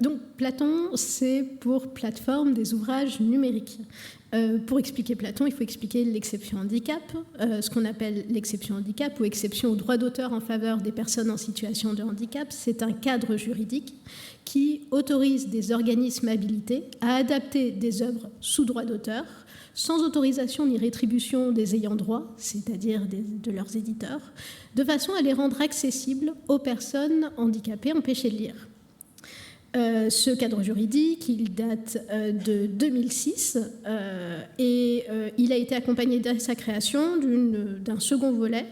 Donc, Platon, c'est pour plateforme des ouvrages numériques. Pour expliquer Platon, il faut expliquer l'exception handicap, ce qu'on appelle l'exception handicap ou exception au droit d'auteur en faveur des personnes en situation de handicap. C'est un cadre juridique qui autorise des organismes habilités à adapter des œuvres sous droit d'auteur, sans autorisation ni rétribution des ayants droit, c'est-à-dire de leurs éditeurs, de façon à les rendre accessibles aux personnes handicapées empêchées de lire. Ce cadre juridique, il date de 2006 et il a été accompagné dès sa création d'un second volet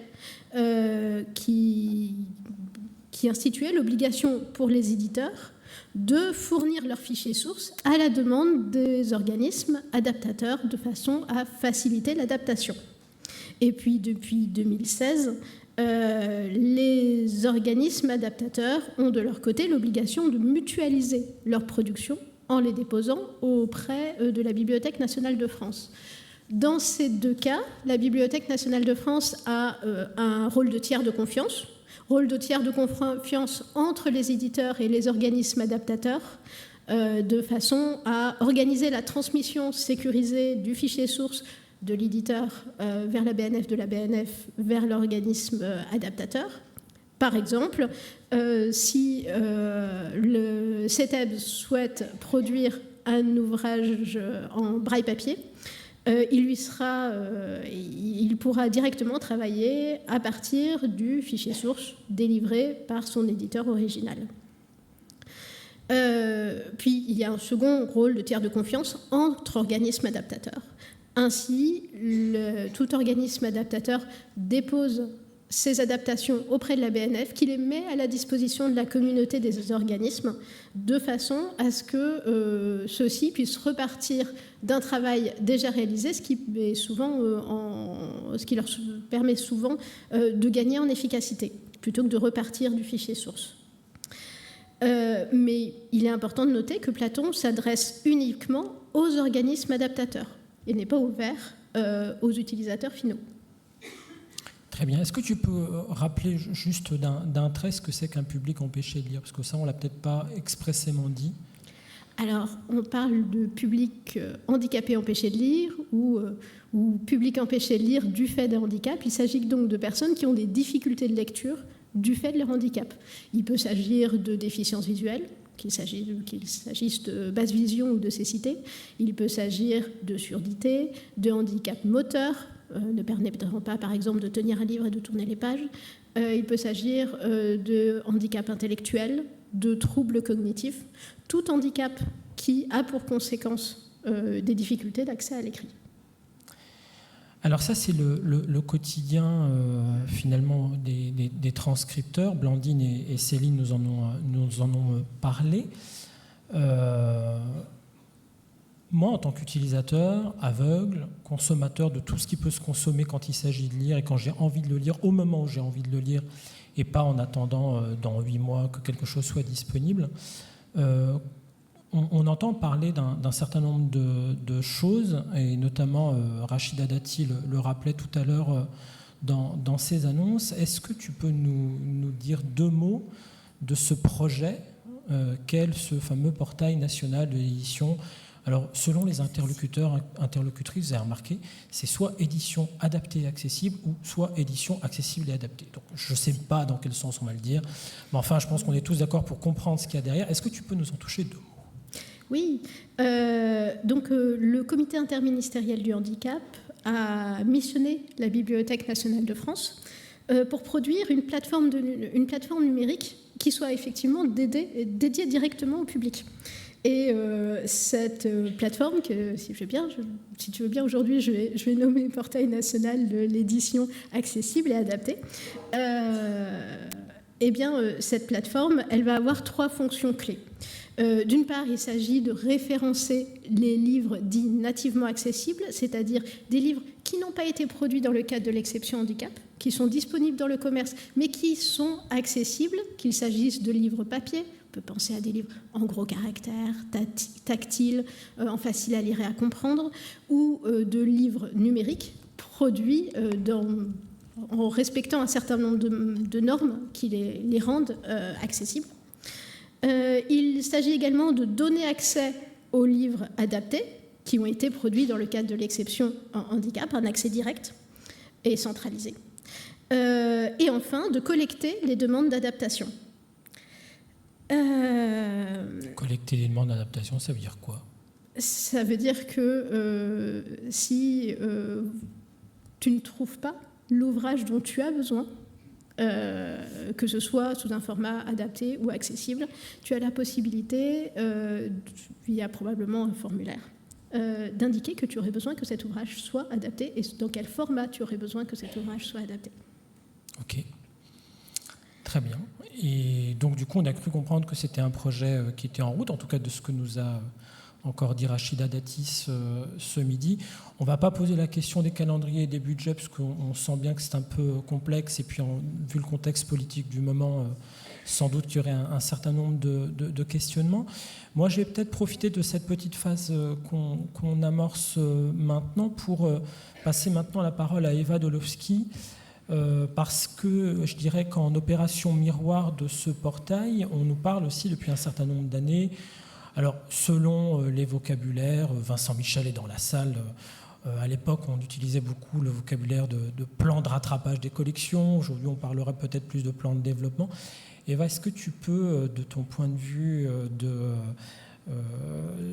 qui instituait l'obligation pour les éditeurs de fournir leurs fichiers sources à la demande des organismes adaptateurs de façon à faciliter l'adaptation. Et puis depuis 2016, les organismes adaptateurs ont de leur côté l'obligation de mutualiser leur production en les déposant auprès de la Bibliothèque nationale de France. Dans ces deux cas, la Bibliothèque nationale de France a un rôle de tiers de confiance, entre les éditeurs et les organismes adaptateurs, de façon à organiser la transmission sécurisée du fichier source de l'éditeur vers la BNF, de la BNF vers l'organisme adaptateur. Par exemple, si le CETEB souhaite produire un ouvrage en braille papier, il pourra directement travailler à partir du fichier source délivré par son éditeur original. Puis, il y a un second rôle de tiers de confiance entre organismes adaptateurs. Ainsi, tout organisme adaptateur dépose ses adaptations auprès de la BNF, qui les met à la disposition de la communauté des organismes, de façon à ce que ceux-ci puissent repartir d'un travail déjà réalisé, ce qui leur permet souvent de gagner en efficacité, plutôt que de repartir du fichier source. Mais il est important de noter que Platon s'adresse uniquement aux organismes adaptateurs. Il n'est pas ouvert aux utilisateurs finaux. Très bien. Est-ce que tu peux rappeler juste d'un trait ce que c'est qu'un public empêché de lire? Parce que ça, on ne l'a peut-être pas expressément dit. Alors, on parle de public handicapé empêché de lire ou public empêché de lire du fait d'un handicap. Il s'agit donc de personnes qui ont des difficultés de lecture du fait de leur handicap. Il peut s'agir de déficience visuelle, qu'il s'agisse de basse vision ou de cécité. Il peut s'agir de surdité, de handicap moteur, ne permettant pas, par exemple, de tenir un livre et de tourner les pages. Il peut s'agir de handicap intellectuel, de troubles cognitifs, tout handicap qui a pour conséquence des difficultés d'accès à l'écrit. Alors ça, c'est le quotidien finalement des transcripteurs. Blandine et Céline nous en ont parlé. Moi, en tant qu'utilisateur, aveugle, consommateur de tout ce qui peut se consommer quand il s'agit de lire et quand j'ai envie de le lire, au moment où j'ai envie de le lire, et pas en attendant dans 8 mois que quelque chose soit disponible, on entend parler d'un certain nombre de choses, et notamment Rachida Dati le rappelait tout à l'heure dans ses annonces. Est-ce que tu peux nous dire 2 mots de ce projet qu'est ce fameux portail national de l'édition? Alors, selon les interlocutrices, vous avez remarqué, c'est soit édition adaptée et accessible ou soit édition accessible et adaptée. Donc, je ne sais pas dans quel sens on va le dire, mais enfin, je pense qu'on est tous d'accord pour comprendre ce qu'il y a derrière. Est-ce que tu peux nous en toucher 2 mots? Oui. Donc, le comité interministériel du handicap a missionné la Bibliothèque nationale de France pour produire une plateforme numérique qui soit effectivement dédiée directement au public. Et cette plateforme, que si tu veux bien aujourd'hui, je vais nommer Portail national de l'édition accessible et adaptée. Cette plateforme, elle va avoir 3 fonctions clés. D'une part, il s'agit de référencer les livres dits nativement accessibles, c'est-à-dire des livres qui n'ont pas été produits dans le cadre de l'exception handicap, qui sont disponibles dans le commerce, mais qui sont accessibles, qu'il s'agisse de livres papier. On peut penser à des livres en gros caractères, tactiles, en facile à lire et à comprendre, ou de livres numériques produits en respectant un certain nombre de normes qui les rendent accessibles. Il s'agit également de donner accès aux livres adaptés qui ont été produits dans le cadre de l'exception handicap, un accès direct et centralisé. Et enfin, de collecter les demandes d'adaptation. Collecter les demandes d'adaptation, ça veut dire quoi? Ça veut dire que si tu ne trouves pas l'ouvrage dont tu as besoin, que ce soit sous un format adapté ou accessible, tu as la possibilité, via probablement un formulaire, d'indiquer que tu aurais besoin que cet ouvrage soit adapté et dans quel format tu aurais besoin que cet ouvrage soit adapté. Ok, très bien. Et donc du coup, on a cru comprendre que c'était un projet qui était en route, en tout cas de ce que nous a encore dit Rachida Dati ce midi. On ne va pas poser la question des calendriers et des budgets, parce qu'on sent bien que c'est un peu complexe, et puis vu le contexte politique du moment, sans doute qu'il y aurait un certain nombre de questionnements. Moi, je vais peut-être profiter de cette petite phase qu'on amorce maintenant pour passer maintenant la parole à Eva Dolowski, parce que je dirais qu'en opération miroir de ce portail, on nous parle aussi depuis un certain nombre d'années. Alors, selon les vocabulaires, Vincent Michel est dans la salle. À l'époque, on utilisait beaucoup le vocabulaire de plan de rattrapage des collections. Aujourd'hui, on parlerait peut-être plus de plan de développement. Eva, est-ce que tu peux, de ton point de vue de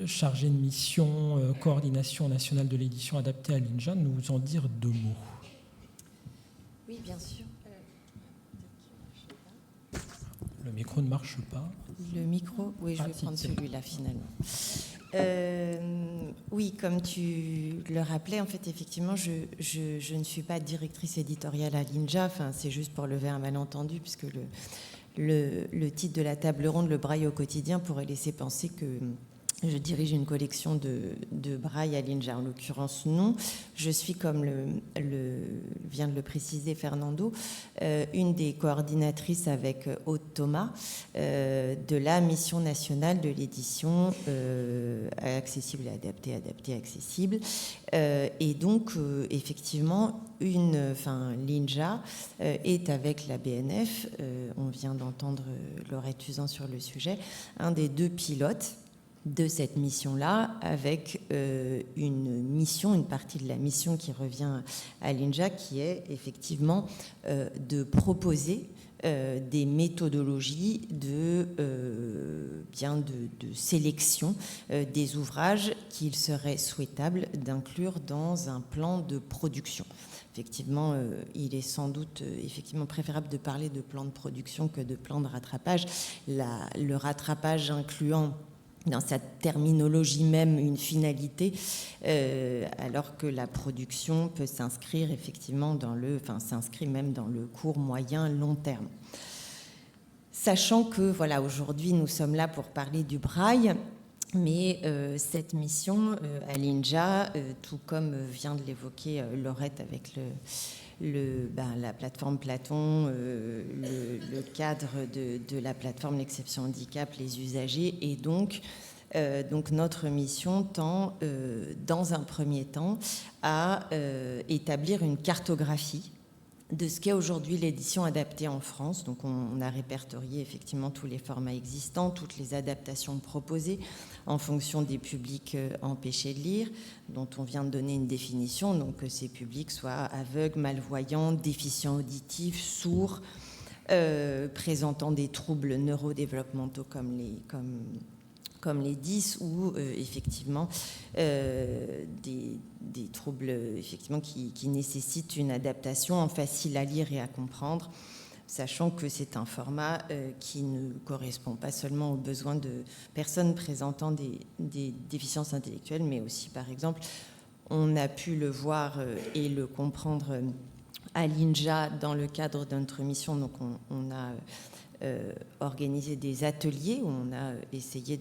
chargé de mission, coordination nationale de l'édition adaptée à l'INJA, nous en dire 2 mots? Oui, bien sûr. Le micro ne marche pas. Le micro, oui, je vais prendre celui-là finalement. Oui, comme tu le rappelais, en fait, effectivement, je ne suis pas directrice éditoriale à l'INJA. Enfin, c'est juste pour lever un malentendu, puisque le titre de la table ronde, le braille au quotidien, pourrait laisser penser que je dirige une collection de braille à l'INJA. En l'occurrence, non. Je suis, comme vient de le préciser Fernando, une des coordinatrices avec Aude Thomas de la mission nationale de l'édition accessible et adaptée, accessible. Et donc, effectivement, l'INJA est avec la BNF, on vient d'entendre Laurette Usan sur le sujet, un des 2 pilotes de cette mission-là, avec une partie de la mission qui revient à l'INJA, qui est effectivement de proposer des méthodologies de sélection des ouvrages qu'il serait souhaitable d'inclure dans un plan de production. Effectivement, il est sans doute préférable de parler de plan de production que de plan de rattrapage. Le rattrapage incluant dans sa terminologie même une finalité, alors que la production peut s'inscrire effectivement s'inscrit même dans le court, moyen, long terme. Sachant que, voilà, aujourd'hui, nous sommes là pour parler du braille, mais cette mission à l'INJA, tout comme vient de l'évoquer Laurette avec la plateforme Platon, le cadre de la plateforme L'Exception Handicap, les usagers, et donc notre mission tend, dans un premier temps, à établir une cartographie de ce qu'est aujourd'hui l'édition adaptée en France. Donc on a répertorié effectivement tous les formats existants, toutes les adaptations proposées en fonction des publics empêchés de lire, dont on vient de donner une définition, donc que ces publics soient aveugles, malvoyants, déficients auditifs, sourds, présentant des troubles neurodéveloppementaux comme comme les 10 ou effectivement des troubles effectivement qui nécessitent une adaptation facile à lire et à comprendre, sachant que c'est un format qui ne correspond pas seulement aux besoins de personnes présentant des déficiences intellectuelles, mais aussi, par exemple, on a pu le voir et le comprendre à l'INJA dans le cadre de notre mission. Donc on a organisé des ateliers où on a essayé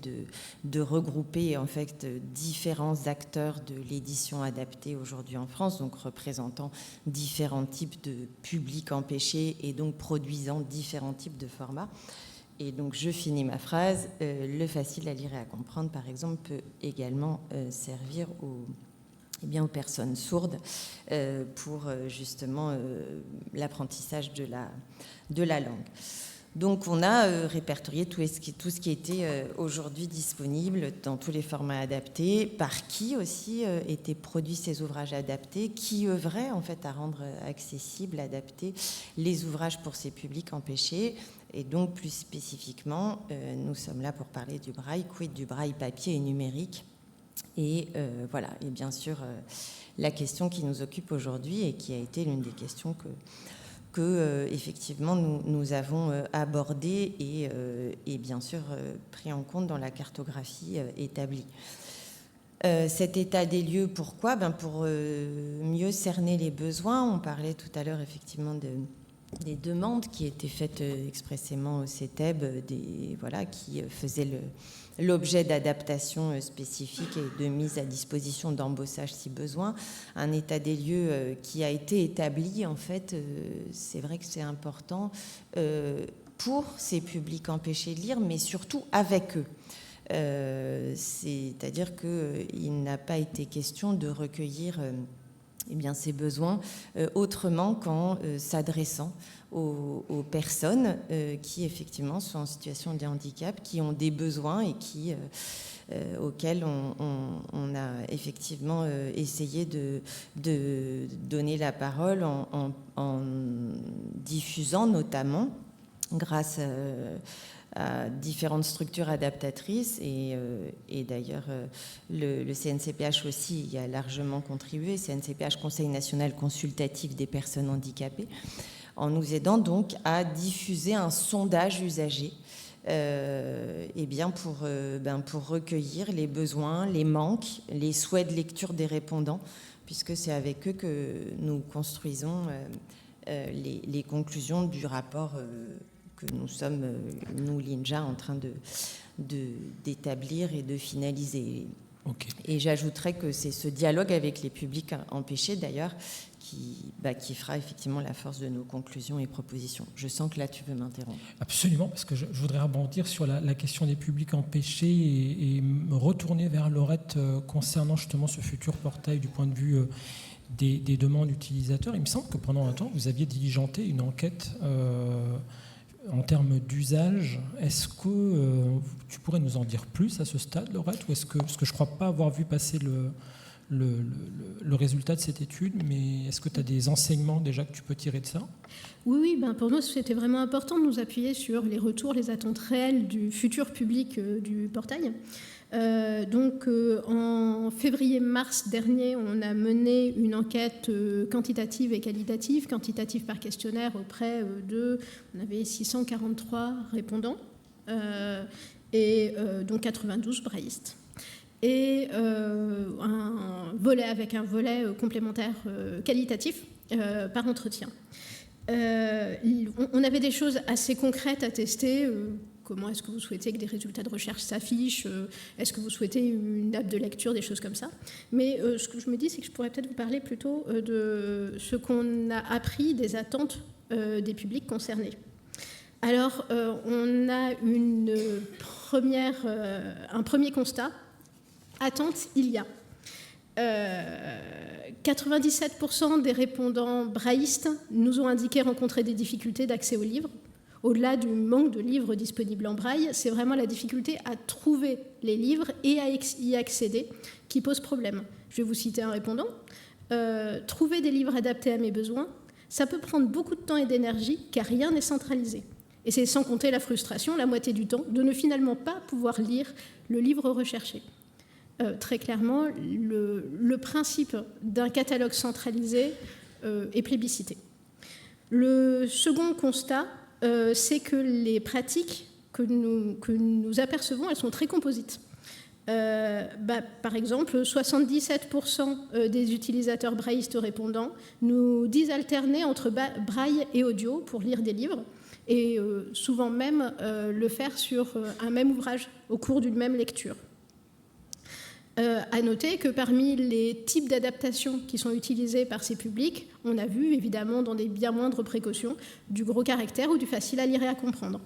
de regrouper en fait différents acteurs de l'édition adaptée aujourd'hui en France, donc représentant différents types de publics empêchés et donc produisant différents types de formats. Et donc je finis ma phrase, le facile à lire et à comprendre par exemple peut également servir aux personnes sourdes pour justement l'apprentissage de la langue. Donc on a répertorié tout ce qui était aujourd'hui disponible dans tous les formats adaptés, par qui aussi étaient produits ces ouvrages adaptés, qui œuvrait en fait à rendre accessibles, adaptés les ouvrages pour ces publics empêchés. Et donc plus spécifiquement, nous sommes là pour parler du braille, quid du braille papier et numérique. Et voilà, et bien sûr la question qui nous occupe aujourd'hui et qui a été l'une des questions que effectivement nous avons abordé et bien sûr pris en compte dans la cartographie établie. Cet état des lieux, pourquoi ? Pour mieux cerner les besoins. On parlait tout à l'heure effectivement des demandes qui étaient faites expressément au CETEB, qui faisaient l'objet d'adaptations spécifiques et de mise à disposition d'embossage si besoin. Un état des lieux qui a été établi, en fait, c'est vrai que c'est important pour ces publics empêchés de lire, mais surtout avec eux. C'est-à-dire qu'il n'a pas été question de recueillir ces besoins autrement qu'en s'adressant aux personnes qui effectivement sont en situation de handicap, qui ont des besoins et auxquels on a effectivement essayé de donner la parole en diffusant notamment grâce à différentes structures adaptatrices et d'ailleurs le CNCPH aussi y a largement contribué, CNCPH Conseil national consultatif des personnes handicapées, en nous aidant donc à diffuser un sondage usager pour recueillir les besoins, les manques, les souhaits de lecture des répondants, puisque c'est avec eux que nous construisons les conclusions du rapport que nous sommes, nous, l'INJA, en train d'établir et de finaliser. Okay. Et j'ajouterais que c'est ce dialogue avec les publics empêchés, d'ailleurs, qui fera effectivement la force de nos conclusions et propositions. Je sens que là, tu veux m'interrompre. Absolument, parce que je voudrais rebondir sur la question des publics empêchés et me retourner vers Laurette concernant justement ce futur portail du point de vue des demandes utilisateurs. Il me semble que pendant un temps, vous aviez diligenté une enquête en termes d'usage. Est-ce que tu pourrais nous en dire plus à ce stade, Laurette, ou est-ce que, parce que je ne crois pas avoir vu passer le résultat de cette étude, mais est-ce que tu as des enseignements déjà que tu peux tirer de ça ? Oui, pour nous, c'était vraiment important de nous appuyer sur les retours, les attentes réelles du futur public du portail. En février-mars dernier, on a mené une enquête quantitative et qualitative, quantitative par questionnaire auprès on avait 643 répondants donc 92 braillistes. Et un volet complémentaire qualitatif par entretien. On avait des choses assez concrètes à tester. Comment est-ce que vous souhaitez que des résultats de recherche s'affichent ? Est-ce que vous souhaitez une nappe de lecture, des choses comme ça ? Mais ce que je me dis, c'est que je pourrais peut-être vous parler plutôt de ce qu'on a appris des attentes des publics concernés. Alors, on a un premier constat. Attente, il y a. 97% des répondants braillistes nous ont indiqué rencontrer des difficultés d'accès aux livres. Au-delà du manque de livres disponibles en braille, c'est vraiment la difficulté à trouver les livres et à y accéder qui pose problème. Je vais vous citer un répondant. Trouver des livres adaptés à mes besoins, ça peut prendre beaucoup de temps et d'énergie car rien n'est centralisé. Et c'est sans compter la frustration, la moitié du temps, de ne finalement pas pouvoir lire le livre recherché. Très clairement, le principe d'un catalogue centralisé est plébiscité. Le second constat, c'est que les pratiques que nous apercevons, elles sont très composites. Par exemple, 77% des utilisateurs braillistes répondants nous disent alterner entre braille et audio pour lire des livres, et souvent même le faire sur un même ouvrage au cours d'une même lecture. À noter que parmi les types d'adaptations qui sont utilisés par ces publics, on a vu, évidemment, dans des bien moindres précautions, du gros caractère ou du facile à lire et à comprendre.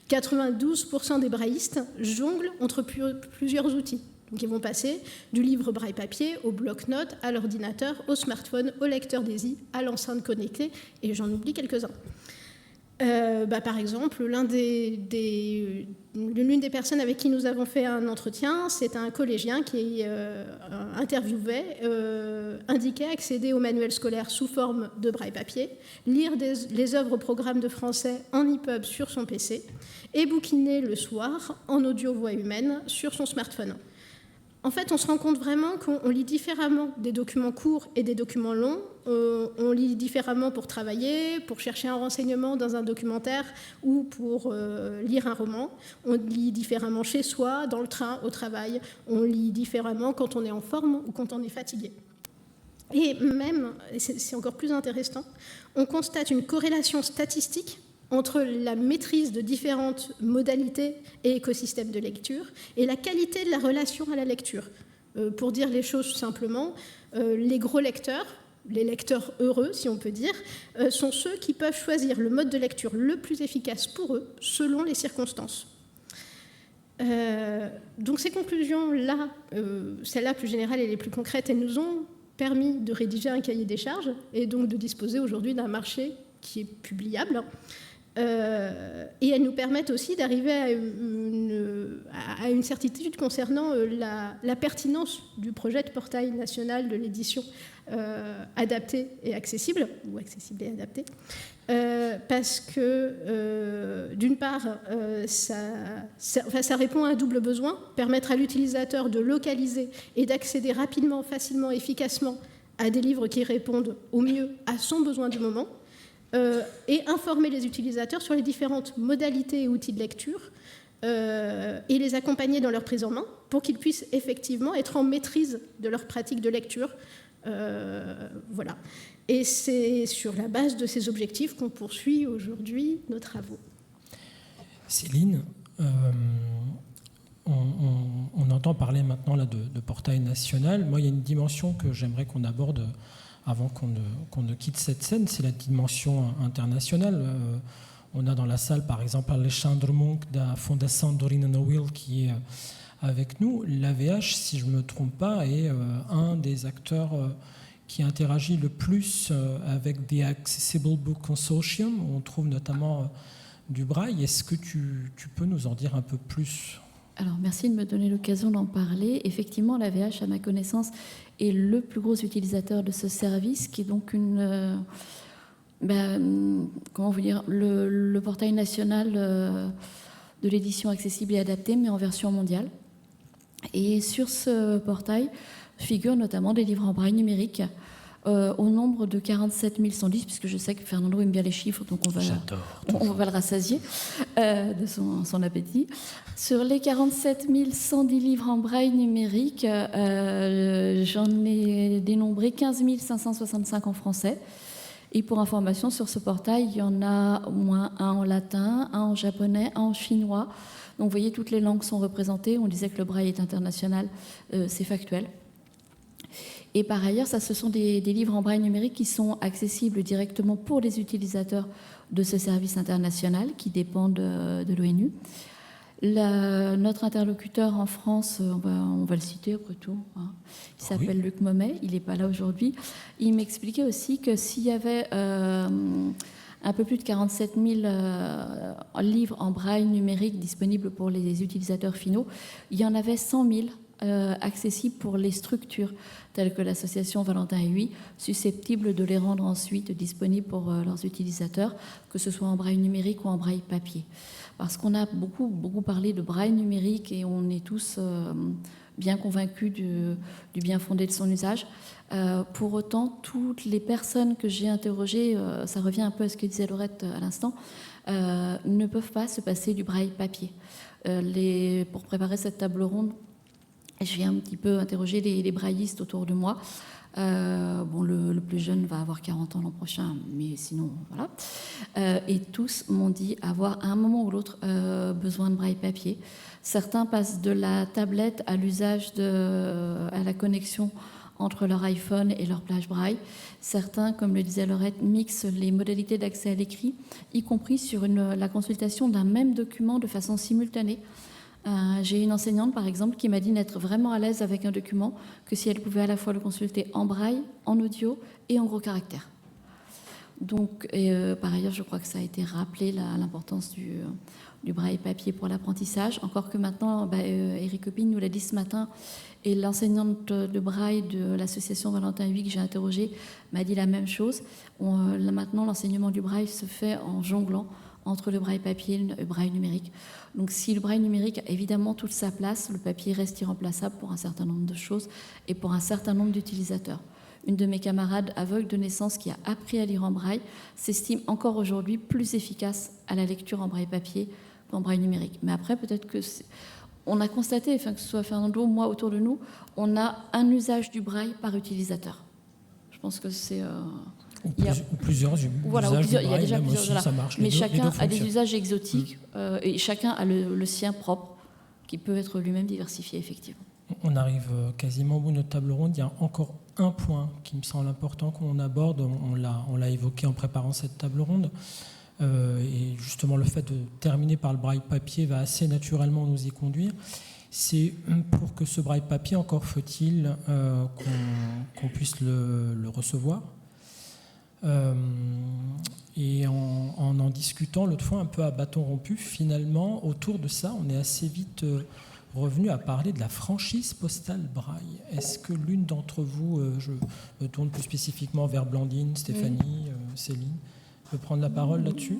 92% des braillistes jonglent entre plusieurs outils. Donc ils vont passer du livre braille papier au bloc-notes, à l'ordinateur, au smartphone, au lecteur DESI, à l'enceinte connectée, et j'en oublie quelques-uns. Par exemple, l'une des personnes avec qui nous avons fait un entretien, c'est un collégien qui interviewait, indiquait accéder au manuel scolaire sous forme de braille papier, lire les œuvres au programme de français en EPUB sur son PC et bouquiner le soir en audio voix humaine sur son smartphone. En fait, on se rend compte vraiment qu'on lit différemment des documents courts et des documents longs. On lit différemment pour travailler, pour chercher un renseignement dans un documentaire ou pour lire un roman. On lit différemment chez soi, dans le train, au travail. On lit différemment quand on est en forme ou quand on est fatigué. Et même, et c'est encore plus intéressant, on constate une corrélation statistique entre la maîtrise de différentes modalités et écosystèmes de lecture et la qualité de la relation à la lecture. Pour dire les choses simplement, les gros lecteurs, les lecteurs heureux, si on peut dire, sont ceux qui peuvent choisir le mode de lecture le plus efficace pour eux, selon les circonstances. Donc ces conclusions-là, celles-là plus générales et les plus concrètes, elles nous ont permis de rédiger un cahier des charges et donc de disposer aujourd'hui d'un marché qui est publiable. Et elles nous permettent aussi d'arriver à une certitude concernant la pertinence du projet de portail national de l'édition adaptée et accessible, ou accessible et adaptée, parce que d'une part, ça répond à un double besoin, permettre à l'utilisateur de localiser et d'accéder rapidement, facilement, efficacement à des livres qui répondent au mieux à son besoin du moment, et informer les utilisateurs sur les différentes modalités et outils de lecture et les accompagner dans leur prise en main pour qu'ils puissent effectivement être en maîtrise de leur pratique de lecture. Voilà. Et c'est sur la base de ces objectifs qu'on poursuit aujourd'hui nos travaux. Céline, on entend parler maintenant là, de portail national. Moi, il y a une dimension que j'aimerais qu'on aborde avant qu'on ne quitte cette scène, c'est la dimension internationale. On a dans la salle, par exemple, Alexandre Monk de la Fondation Dorina Nowil qui est avec nous. L'AVH, si je ne me trompe pas, est un des acteurs qui interagit le plus avec The Accessible Book Consortium. On trouve notamment du braille. Est-ce que tu peux nous en dire un peu plus ? Alors, merci de me donner l'occasion d'en parler. Effectivement, l'AVH, à ma connaissance, est le plus gros utilisateur de ce service, qui est donc comment vous dire, le portail national de l'édition accessible et adaptée, mais en version mondiale. Et sur ce portail figurent notamment des livres en braille numérique au nombre de 47 110, puisque je sais que Fernando aime bien les chiffres, donc on va le rassasier de son appétit. Sur les 47 110 livres en braille numérique, j'en ai dénombré 15 565 en français. Et pour information, sur ce portail, il y en a au moins un en latin, un en japonais, un en chinois. Donc vous voyez, toutes les langues sont représentées. On disait que le braille est international, c'est factuel. Et par ailleurs, ce sont des livres en braille numérique qui sont accessibles directement pour les utilisateurs de ce service international qui dépend de l'ONU. Notre interlocuteur en France, on va le citer après tout, hein. Il s'appelle Luc Momet, il n'est pas là aujourd'hui. Il m'expliquait aussi que s'il y avait un peu plus de 47 000 livres en braille numérique disponibles pour les utilisateurs finaux, il y en avait 100 000 accessibles pour les structures telles que l'association Valentin et Huy, susceptibles de les rendre ensuite disponibles pour leurs utilisateurs, que ce soit en braille numérique ou en braille papier. Parce qu'on a beaucoup parlé de braille numérique et on est tous bien convaincus du bien fondé de son usage. Pour autant, toutes les personnes que j'ai interrogées, ça revient un peu à ce que disait Laurette à l'instant, ne peuvent pas se passer du braille papier. Pour préparer cette table ronde, j'ai un petit peu interrogé les braillistes autour de moi. Le plus jeune va avoir 40 ans l'an prochain, mais sinon, voilà. Et tous m'ont dit avoir à un moment ou l'autre besoin de braille papier. Certains passent de la tablette à l'usage à la connexion entre leur iPhone et leur plage braille. Certains, comme le disait Laurette, mixent les modalités d'accès à l'écrit, y compris sur la consultation d'un même document de façon simultanée. J'ai une enseignante, par exemple, qui m'a dit n'être vraiment à l'aise avec un document que si elle pouvait à la fois le consulter en braille, en audio et en gros caractères. Donc, par ailleurs, je crois que ça a été rappelé, l'importance du braille papier pour l'apprentissage. Encore que maintenant, Eric Copine nous l'a dit ce matin, et l'enseignante de braille de l'association Valentin et Huy que j'ai interrogée m'a dit la même chose. Maintenant, l'enseignement du braille se fait en jonglant entre le braille papier et le braille numérique. Donc si le braille numérique a évidemment toute sa place, le papier reste irremplaçable pour un certain nombre de choses et pour un certain nombre d'utilisateurs. Une de mes camarades aveugle de naissance qui a appris à lire en braille s'estime encore aujourd'hui plus efficace à la lecture en braille papier qu'en braille numérique. Mais après, peut-être que on a constaté, que ce soit Fernando ou moi autour de nous, on a un usage du braille par utilisateur. Je pense que c'est... Ou plusieurs usages du braille, il y a déjà plusieurs, aussi, ça marche. Mais chacun a des usages exotiques et chacun a le sien propre, qui peut être lui-même diversifié, effectivement. On arrive quasiment au bout de notre table ronde. Il y a encore un point qui me semble important qu'on aborde. On l'a évoqué en préparant cette table ronde. Et justement, le fait de terminer par le braille papier va assez naturellement nous y conduire. C'est pour que ce braille papier, encore faut-il qu'on puisse le recevoir. Et en discutant l'autre fois un peu à bâton rompu, finalement, autour de ça, on est assez vite revenu à parler de la franchise postale braille. Est-ce que l'une d'entre vous, je me tourne plus spécifiquement vers Blandine, Stéphanie, Céline, peut prendre la parole là-dessus ?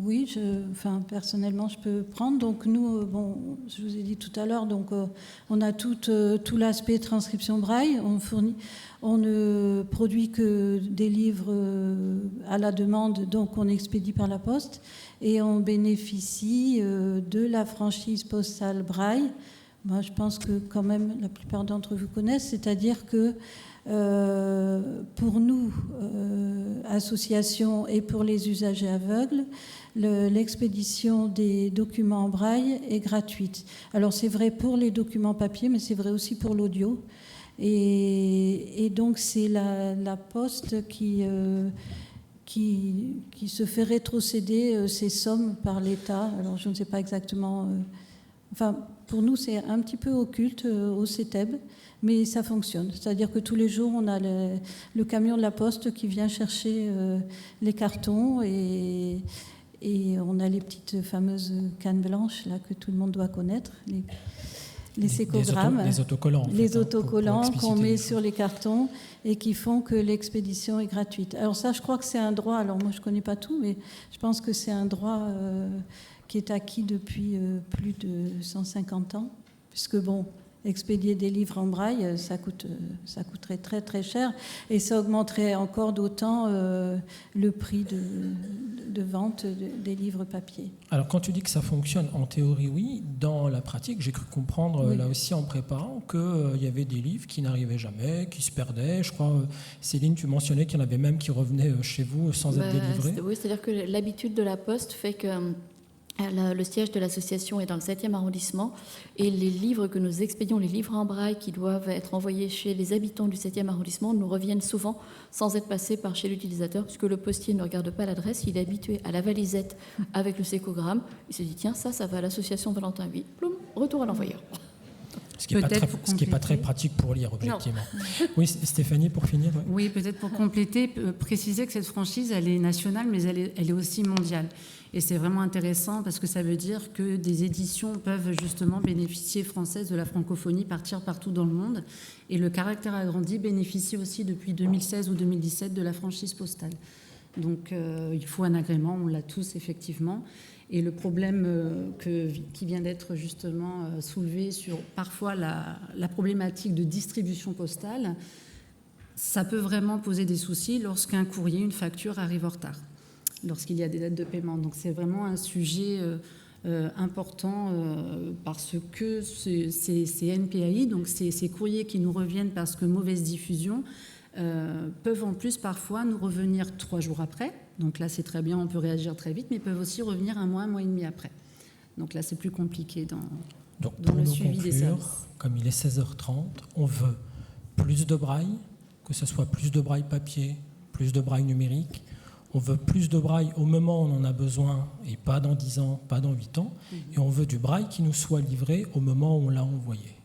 Oui, personnellement, je peux prendre. Donc nous, je vous ai dit tout à l'heure, donc on a tout l'aspect transcription braille. On ne produit que des livres à la demande, donc on expédie par la poste, et on bénéficie de la franchise postale braille. Moi, je pense que quand même la plupart d'entre vous connaissent, c'est-à-dire que pour nous, associations et pour les usagers aveugles, l'expédition des documents en braille est gratuite. Alors c'est vrai pour les documents papier, mais c'est vrai aussi pour l'audio. Et donc c'est la Poste qui se fait rétrocéder ces sommes par l'État. Alors je ne sais pas exactement... pour nous, c'est un petit peu occulte au CETEB, mais ça fonctionne. C'est-à-dire que tous les jours, on a le camion de la Poste qui vient chercher les cartons et on a les petites fameuses cannes blanches là, que tout le monde doit connaître, les sécogrammes, les autocollants, en fait, les autocollants pour qu'on met sur les cartons et qui font que l'expédition est gratuite. Alors ça, je crois que c'est un droit, alors moi je ne connais pas tout, mais je pense que c'est un droit qui est acquis depuis plus de 150 ans, puisque expédier des livres en braille, ça coûterait très très cher et ça augmenterait encore d'autant le prix de vente des livres papier. Alors quand tu dis que ça fonctionne, en théorie oui, dans la pratique j'ai cru comprendre là aussi en préparant qu'il y avait des livres qui n'arrivaient jamais, qui se perdaient. Je crois, Céline, tu mentionnais qu'il y en avait même qui revenaient chez vous sans être délivrés. Oui, c'est-à-dire que l'habitude de la Poste fait que le siège de l'association est dans le 7e arrondissement et les livres que nous expédions, les livres en braille qui doivent être envoyés chez les habitants du 7e arrondissement, nous reviennent souvent sans être passés par chez l'utilisateur, puisque le postier ne regarde pas l'adresse, il est habitué à la valisette avec le sécogramme. Il se dit tiens, ça va à l'association Valentin Huy. Ploum, retour à l'envoyeur. Ce qui n'est pas très pratique pour lire, objectivement. Oui, Stéphanie, pour finir. Ouais. Oui, peut-être pour compléter, préciser que cette franchise, elle est nationale, mais elle est aussi mondiale. Et c'est vraiment intéressant parce que ça veut dire que des éditions peuvent justement bénéficier françaises de la francophonie, partir partout dans le monde. Et le Caractère agrandi bénéficie aussi depuis 2016 ou 2017 de la franchise postale. Donc il faut un agrément, on l'a tous effectivement. Et le problème qui vient d'être justement soulevé sur parfois la problématique de distribution postale, ça peut vraiment poser des soucis lorsqu'un courrier, une facture arrive en retard, lorsqu'il y a des dates de paiement. Donc c'est vraiment un sujet important parce que ces NPAI, donc ces courriers qui nous reviennent parce que mauvaise diffusion, peuvent en plus parfois nous revenir 3 jours après. Donc là, c'est très bien, on peut réagir très vite, mais peuvent aussi revenir un mois et demi après. Donc là, c'est plus compliqué dans le suivi des services. Comme il est 16h30, on veut plus de braille, que ce soit plus de braille papier, plus de braille numérique. On veut plus de braille au moment où on en a besoin et pas dans 10 ans, pas dans 8 ans. Et on veut du braille qui nous soit livré au moment où on l'a envoyé.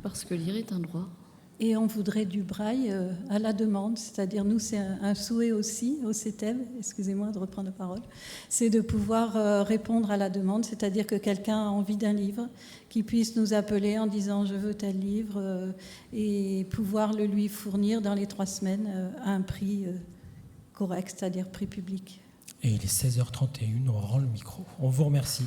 Parce que lire est un droit. Et on voudrait du braille à la demande, c'est-à-dire nous, c'est un souhait aussi au CETEB, excusez-moi de reprendre la parole, c'est de pouvoir répondre à la demande, c'est-à-dire que quelqu'un a envie d'un livre, qu'il puisse nous appeler en disant je veux tel livre et pouvoir le lui fournir dans les 3 semaines à un prix correct, c'est-à-dire prix public. Et il est 16h31, on rend le micro. On vous remercie.